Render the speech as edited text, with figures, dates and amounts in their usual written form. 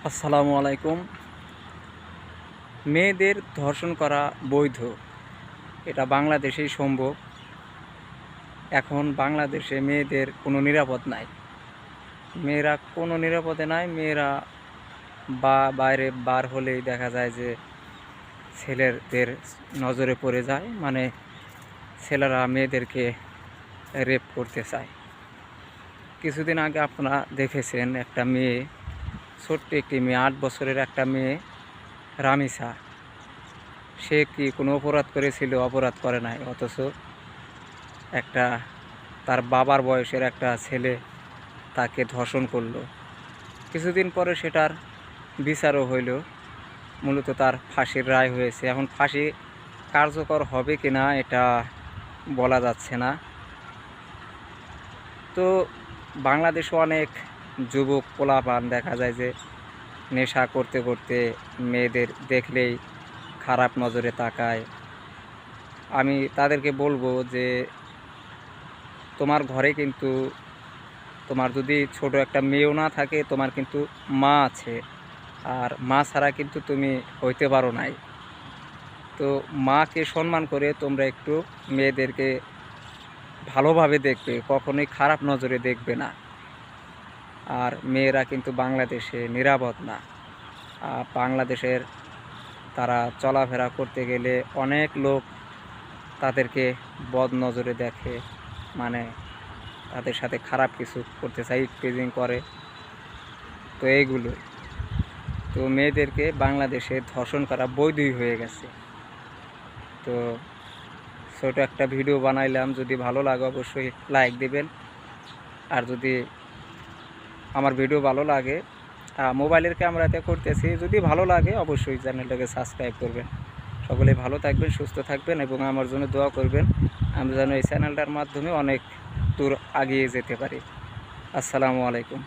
আসসালামু আলাইকুম। মেয়েদের ধর্ষণ করা বৈধ, এটা বাংলাদেশেই সম্ভব। এখন বাংলাদেশে মেয়েদের কোনো নিরাপদ নাই, মেয়েরা কোনো নিরাপদে নাই। মেয়েরা বাইরে বার হলেই দেখা যায় যে ছেলেদের নজরে পড়ে যায়, মানে ছেলেরা মেয়েদেরকে রেপ করতে চায়। কিছুদিন আগে আপনারা দেখেছেন একটা মেয়ে, ছোট্ট একটি মেয়ে, 8 বছরের একটা মেয়ে, রামিসা। সে কি কোনো অপরাধ করেছিল? অপরাধ করে নাই, অথচ একটা তার বাবার বয়সের একটা ছেলে তাকে ধর্ষণ করলো। কিছুদিন পরে সেটার বিচারও হইল, মূলত তার ফাঁসির রায় হয়েছে। এখন ফাঁসি কার্যকর হবে কি না এটা বলা যাচ্ছে না। তো বাংলাদেশে অনেক যুবক পোলাপান দেখা যায় যে নেশা করতে করতে মেয়েদের দেখলেই খারাপ নজরে তাকায়। আমি তাদেরকে বলবো যে তোমার ঘরে কিন্তু, তোমার যদি ছোট একটা মেয়েও না থাকে, তোমার কিন্তু মা আছে, আর মা ছাড়া কিন্তু তুমি হইতে পারো নাই। তো মাকে সম্মান করে তোমরা একটু মেয়েদেরকে ভালোভাবে দেখবে, কখনোই খারাপ নজরে দেখবে না। আর মেয়েরা কিন্তু বাংলাদেশে নিরাপদ না। বাংলাদেশের তারা চলাফেরা করতে গেলে অনেক লোক তাদেরকে বদ নজরে দেখে, মানে তাদের সাথে খারাপ কিছু করতে চাই, টিজিং করে। তো এইগুলোই, তো মেয়েদেরকে বাংলাদেশে ধর্ষণ করা বৈধই হয়ে গেছে। তো ছোট একটা ভিডিও বানাইলাম, যদি ভালো লাগে অবশ্যই লাইক দিবেন। আর যদি আমার ভিডিও ভালো লাগে, মোবাইলের ক্যামেরাতে করতেছি, যদি ভালো লাগে অবশ্যই চ্যানেলটাকে সাবস্ক্রাইব করবেন। সকলে ভালো থাকবেন, সুস্থ থাকবেন এবং আমার জন্য দোয়া করবেন, আমি যেন এই চ্যানেলটার মাধ্যমে অনেক দূর এগিয়ে যেতে পারি। আসসালামু আলাইকুম।